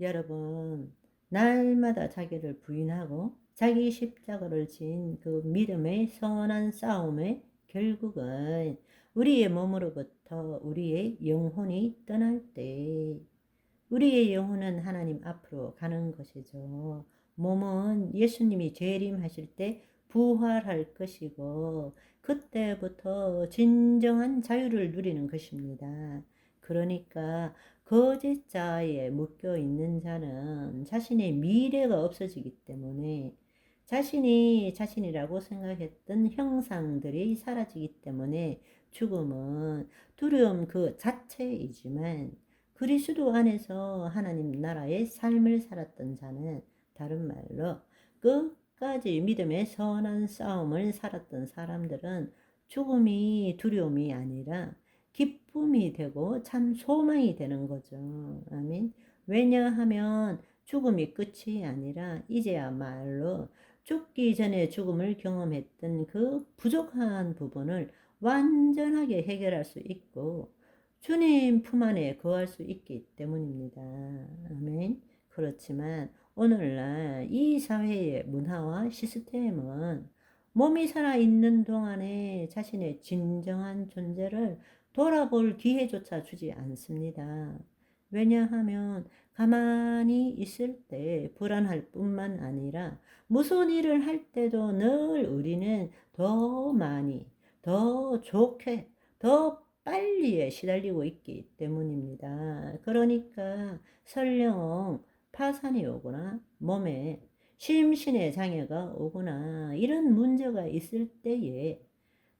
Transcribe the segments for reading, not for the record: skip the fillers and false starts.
여러분, 날마다 자기를 부인하고 자기 십자가를 진 그 믿음의 선한 싸움의 결국은 우리의 몸으로부터 우리의 영혼이 떠날 때 우리의 영혼은 하나님 앞으로 가는 것이죠. 몸은 예수님이 재림하실 때 부활할 것이고 그때부터 진정한 자유를 누리는 것입니다. 그러니까 거짓 자에 묶여 있는 자는 자신의 미래가 없어지기 때문에 자신이 자신이라고 생각했던 형상들이 사라지기 때문에 죽음은 두려움 그 자체이지만 그리스도 안에서 하나님 나라의 삶을 살았던 자는 다른 말로 끝까지 믿음의 선한 싸움을 살았던 사람들은 죽음이 두려움이 아니라 기쁨이 되고 참 소망이 되는 거죠. 아멘. 왜냐하면 죽음이 끝이 아니라 이제야말로 죽기 전에 죽음을 경험했던 그 부족한 부분을 완전하게 해결할 수 있고 주님 품 안에 거할 수 있기 때문입니다. 아멘. 그렇지만 오늘날 이 사회의 문화와 시스템은 몸이 살아있는 동안에 자신의 진정한 존재를 돌아볼 기회조차 주지 않습니다. 왜냐하면 가만히 있을 때 불안할 뿐만 아니라 무슨 일을 할 때도 늘 우리는 더 많이, 더 좋게, 더 빨리에 시달리고 있기 때문입니다. 그러니까 설령 파산이 오거나 몸에 심신의 장애가 오거나 이런 문제가 있을 때에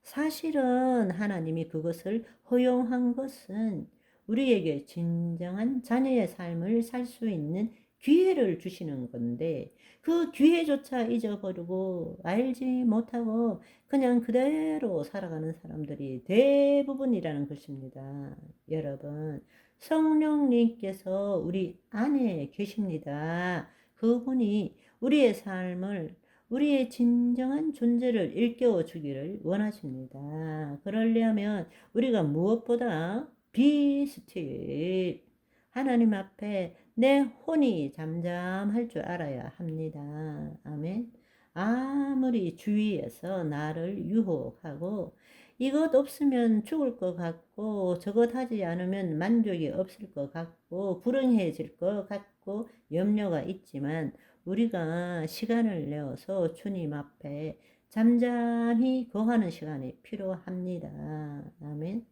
사실은 하나님이 그것을 허용한 것은 우리에게 진정한 자녀의 삶을 살 수 있는 기회를 주시는 건데 그 기회조차 잊어버리고 알지 못하고 그냥 그대로 살아가는 사람들이 대부분이라는 것입니다. 여러분, 성령님께서 우리 안에 계십니다. 그분이 우리의 삶을 우리의 진정한 존재를 일깨워 주기를 원하십니다. 그러려면 우리가 무엇보다 be still 하나님 앞에 내 혼이 잠잠할 줄 알아야 합니다. 아멘. 아무리 주위에서 나를 유혹하고 이것 없으면 죽을 것 같고 저것 하지 않으면 만족이 없을 것 같고 불행해질 것 같고 염려가 있지만 우리가 시간을 내어서 주님 앞에 잠잠히 거하는 시간이 필요합니다. 아멘.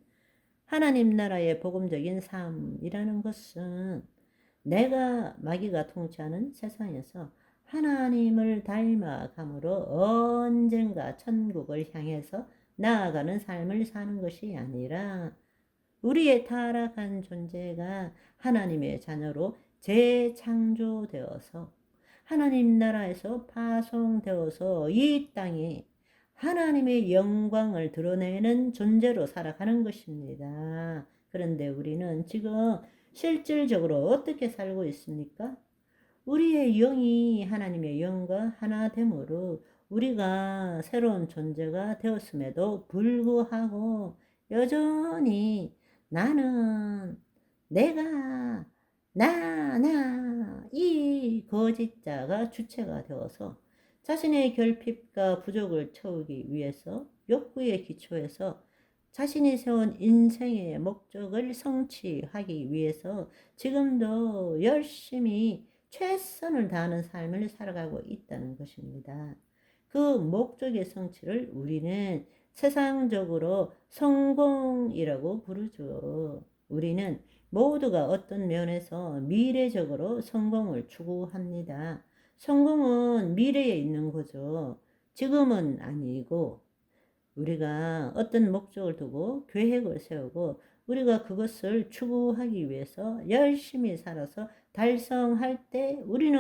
하나님 나라의 복음적인 삶이라는 것은 내가 마귀가 통치하는 세상에서 하나님을 닮아감으로 언젠가 천국을 향해서 나아가는 삶을 사는 것이 아니라 우리의 타락한 존재가 하나님의 자녀로 재창조되어서 하나님 나라에서 파송되어서 이 땅에 하나님의 영광을 드러내는 존재로 살아가는 것입니다. 그런데 우리는 지금 실질적으로 어떻게 살고 있습니까? 우리의 영이 하나님의 영과 하나 되므로 우리가 새로운 존재가 되었음에도 불구하고 여전히 나는 내가 이 거짓자가 주체가 되어서 자신의 결핍과 부족을 채우기 위해서 욕구의 기초에서 자신이 세운 인생의 목적을 성취하기 위해서 지금도 열심히 최선을 다하는 삶을 살아가고 있다는 것입니다. 그 목적의 성취를 우리는 세상적으로 성공이라고 부르죠. 우리는 모두가 어떤 면에서 미래적으로 성공을 추구합니다. 성공은 미래에 있는 거죠. 지금은 아니고 우리가 어떤 목적을 두고 계획을 세우고 우리가 그것을 추구하기 위해서 열심히 살아서 달성할 때 우리는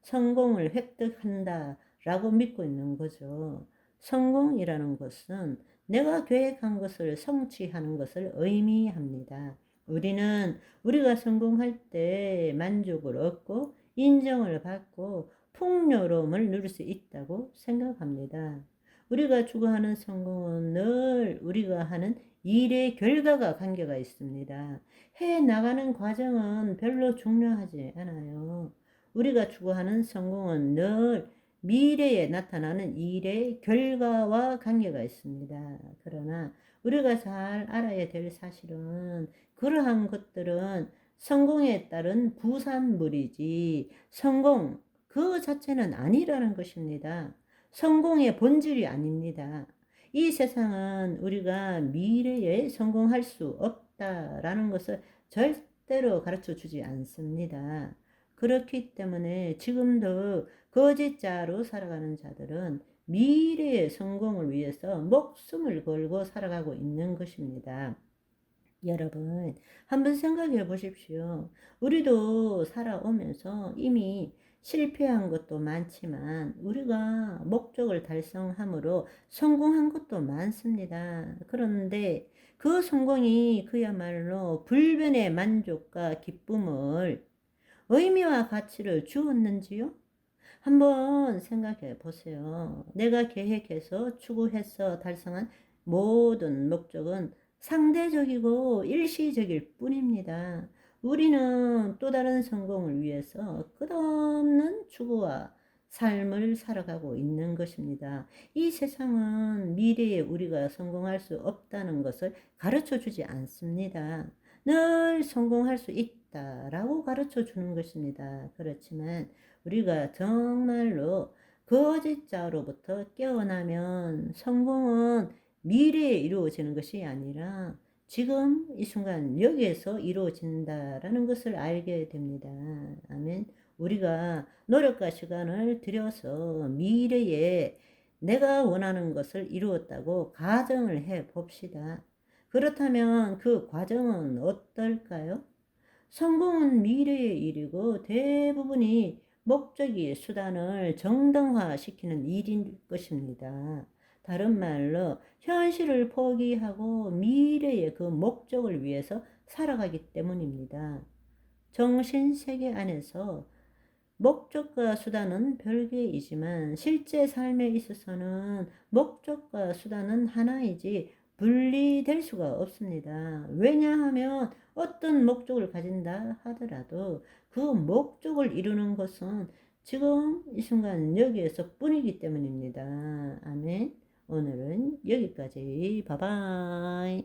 성공을 획득한다 라고 믿고 있는 거죠. 성공이라는 것은 내가 계획한 것을 성취하는 것을 의미합니다. 우리는 우리가 성공할 때 만족을 얻고 인정을 받고 풍요로움을 누릴 수 있다고 생각합니다. 우리가 추구하는 성공은 늘 우리가 하는 일의 결과가 관계가 있습니다. 해 나가는 과정은 별로 중요하지 않아요. 우리가 추구하는 성공은 늘 미래에 나타나는 일의 결과와 관계가 있습니다. 그러나 우리가 잘 알아야 될 사실은 그러한 것들은 성공에 따른 부산물이지 성공 그 자체는 아니라는 것입니다. 성공의 본질이 아닙니다. 이 세상은 우리가 미래에 성공할 수 없다라는 것을 절대로 가르쳐 주지 않습니다. 그렇기 때문에 지금도 거짓자로 살아가는 자들은 미래의 성공을 위해서 목숨을 걸고 살아가고 있는 것입니다. 여러분, 한번 생각해 보십시오. 우리도 살아오면서 이미 실패한 것도 많지만 우리가 목적을 달성함으로 성공한 것도 많습니다. 그런데 그 성공이 그야말로 불변의 만족과 기쁨을 의미와 가치를 주었는지요? 한번 생각해 보세요. 내가 계획해서 추구해서 달성한 모든 목적은 상대적이고 일시적일 뿐입니다. 우리는 또 다른 성공을 위해서 끝없는 추구와 삶을 살아가고 있는 것입니다. 이 세상은 미래에 우리가 성공할 수 없다는 것을 가르쳐 주지 않습니다. 늘 성공할 수 있다라고 가르쳐 주는 것입니다. 그렇지만 우리가 정말로 거짓자로부터 깨어나면 성공은 미래에 이루어지는 것이 아니라 지금 이 순간 여기에서 이루어진다라는 것을 알게 됩니다. 아멘. 우리가 노력과 시간을 들여서 미래에 내가 원하는 것을 이루었다고 가정을 해 봅시다. 그렇다면 그 과정은 어떨까요? 성공은 미래의 일이고 대부분이 목적이 수단을 정당화시키는 일인 것입니다. 다른 말로 현실을 포기하고 미래의 그 목적을 위해서 살아가기 때문입니다. 정신세계 안에서 목적과 수단은 별개이지만 실제 삶에 있어서는 목적과 수단은 하나이지 분리될 수가 없습니다. 왜냐하면 어떤 목적을 가진다 하더라도 그 목적을 이루는 것은 지금 이 순간 여기에서 뿐이기 때문입니다. 아멘. 오늘은 여기까지. 바이바이.